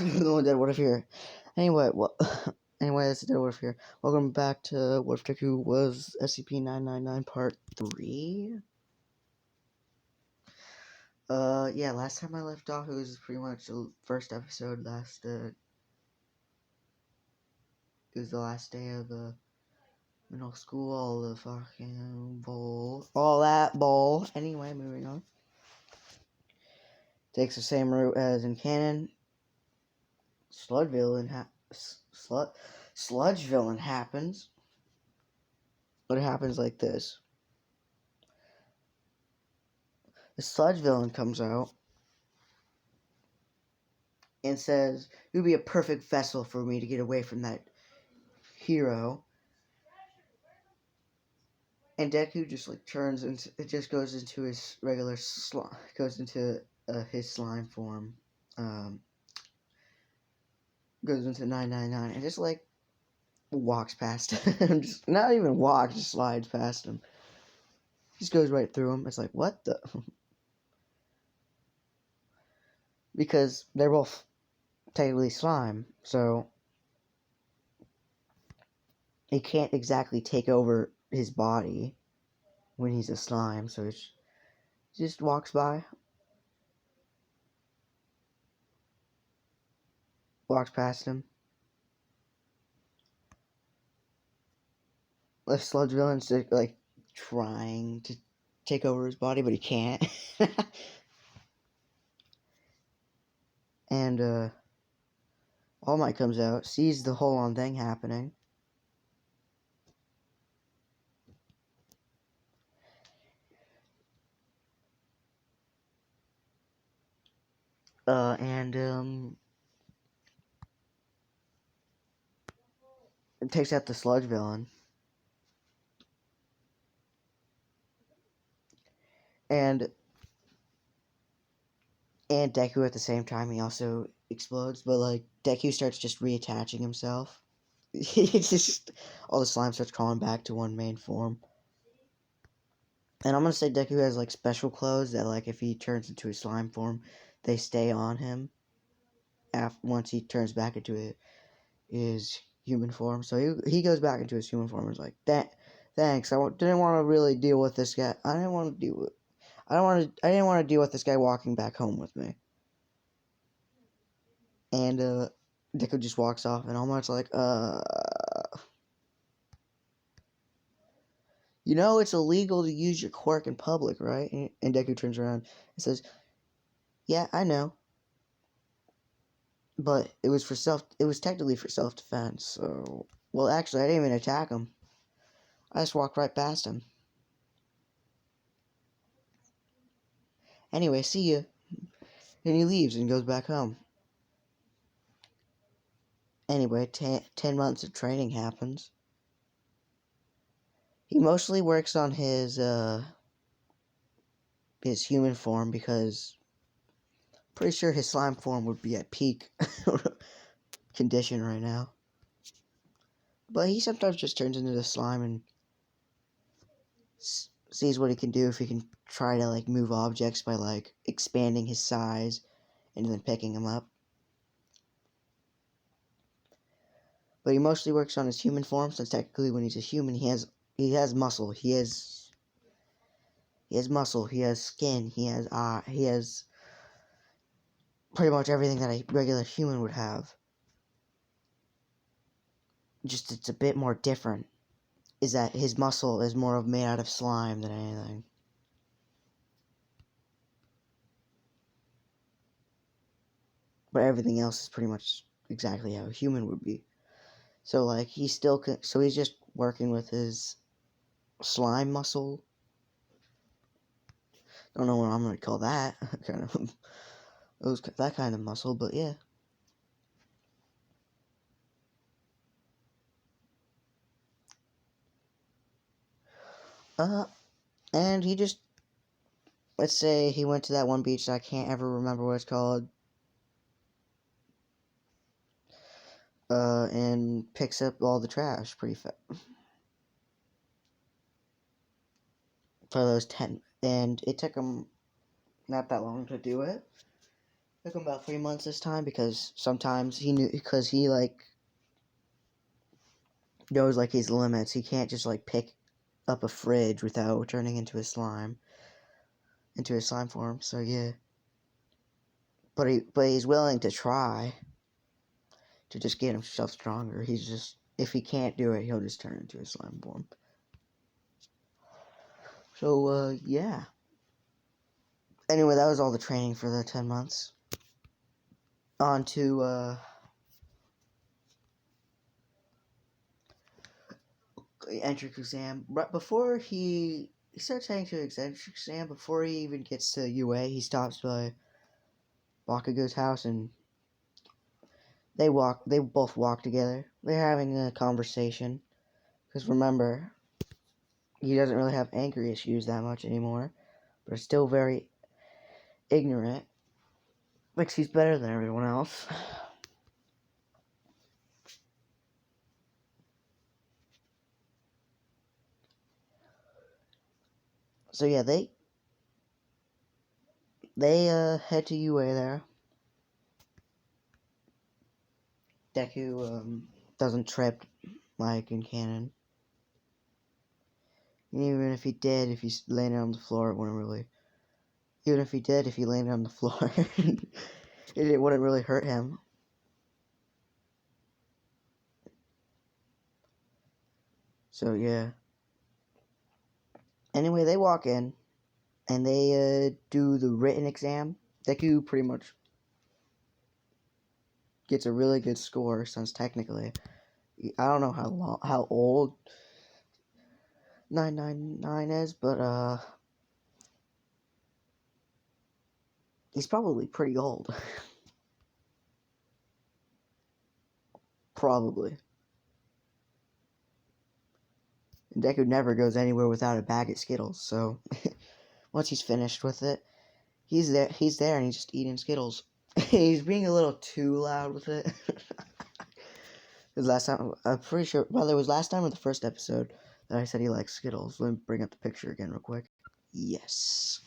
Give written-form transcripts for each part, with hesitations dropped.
No, Dead What If here. Anyway, anyway, that's Dead What If here. Welcome back to What If Deku was SCP-999 Part 3. Yeah, last time I left off, it was pretty much the first episode. It was the last day of middle school, all the fucking bull. All that bull. Anyway, moving on. Takes the same route as in canon. Sludge villain happens. But it happens like this. The sludge villain comes out and says, "You'd be a perfect vessel for me to get away from that hero." And Deku just like turns into, it just goes into his regular his slime form, goes into 999 and just like walks past him, just not even walks, just slides past him. Just goes right through him. It's like, what the? Because they're both technically slime, so he can't exactly take over his body when he's a slime, so he just walks by, walks past him. The sludge villain's like trying to take over his body, but he can't. And All Might comes out, sees the whole on thing happening. And it takes out the sludge villain. And Deku at the same time, he also explodes, but like Deku starts just reattaching himself. It's just all the slime starts crawling back to one main form. And I'm gonna say Deku has like special clothes that like if he turns into his slime form, they stay on him once he turns back into his human form. So he goes back into his human form and is like, thanks. Didn't want to really deal with this guy. I didn't want to deal with this guy walking back home with me. And Deku just walks off, and All Might's like, you know it's illegal to use your quirk in public, right? And Deku turns around and says, yeah, I know. But it was technically for self-defense, so... Well, actually, I didn't even attack him. I just walked right past him. Anyway, see ya. And he leaves and goes back home. Anyway, 10 months of training happens. He mostly works on his human form because... Pretty sure his slime form would be at peak condition right now. But he sometimes just turns into the slime and sees what he can do if he can try to like move objects by like expanding his size and then picking them up. But he mostly works on his human form, since technically when he's a human he has muscle, he has muscle, he has skin, he has pretty much everything that a regular human would have. Just it's a bit more different is that his muscle is more of made out of slime than anything. But everything else is pretty much exactly how a human would be. So like he's just working with his slime muscle. Don't know what I'm gonna call that. Kind of that kind of muscle, but yeah. And he just, let's say he went to that one beach that I can't ever remember what it's called. And picks up all the trash pretty fast. For those 10, and it took him not that long to do it. Took him about 3 months this time because sometimes he knew because he like knows like his limits. He can't just like pick up a fridge without turning into his slime form. So yeah, but he's willing to try to just get himself stronger. He's just if he can't do it, he'll just turn into a slime form. So yeah. Anyway, that was all the training for the 10 months. On to entrance exam. Right before he starts heading to his entrance exam, before he even gets to UA, he stops by Bakugo's house and they both walk together. They're having a conversation. Because remember, he doesn't really have anger issues that much anymore. But is still very ignorant. Thinks he's better than everyone else. So yeah, they head to UA there. Deku doesn't trip like in canon. And even if he did, if he landed on the floor, it wouldn't really. Even if he did, if he landed on the floor, it wouldn't really hurt him. So yeah. Anyway, they walk in and they do the written exam. Deku pretty much gets a really good score since technically, I don't know how old 999 is, but he's probably pretty old. Probably. And Deku never goes anywhere without a bag of Skittles, so once he's finished with it, he's there and he's just eating Skittles. He's being a little too loud with it. Because last time, I'm pretty sure, well, it was last time or the first episode that I said he likes Skittles. Let me bring up the picture again real quick. Yes.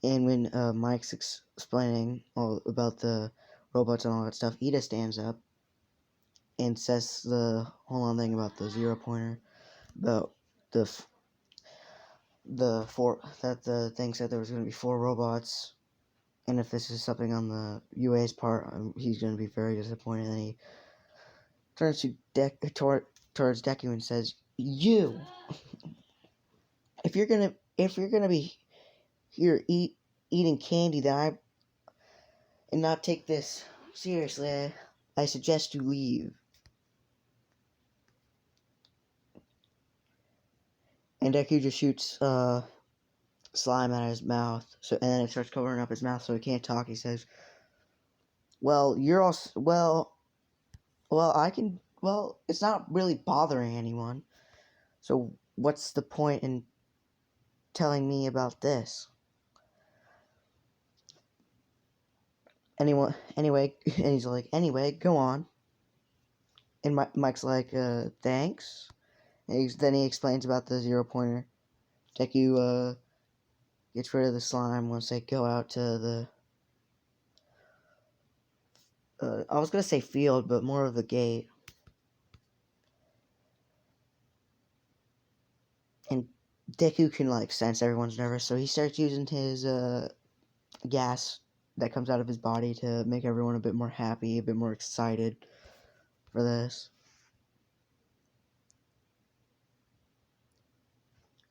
And when Mike's explaining all about the robots and all that stuff, Ida stands up and says the whole on thing about the 0-pointer, about the thing said there was going to be 4 robots, and if this is something on the UA's part, he's going to be very disappointed. And he turns to towards Deku and says, "You, if you're gonna be here eating candy and not take this seriously, I suggest you leave." And Deku just shoots slime out of his mouth, and then it starts covering up his mouth so he can't talk. He says, "Well, you're also it's not really bothering anyone. So what's the point in telling me about this?" Anyway, and he's like, "Anyway, go on." And Mike's like, "Thanks." And then he explains about the 0-pointer. Deku gets rid of the slime once they go out to the I was gonna say field, but more of the gate. And Deku can like sense everyone's nervous, so he starts using his gas that comes out of his body to make everyone a bit more happy, a bit more excited for this.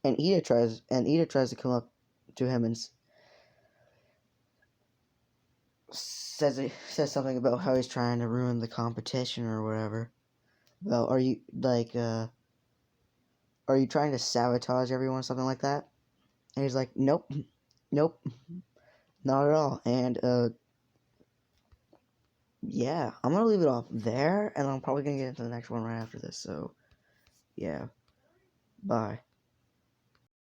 And Ida tries to come up to him and says something about how he's trying to ruin the competition or whatever. Well, are you trying to sabotage everyone, something like that? And he's like, "Nope, nope, not at all." And yeah, I'm gonna leave it off there, and I'm probably gonna get into the next one right after this. So yeah, bye.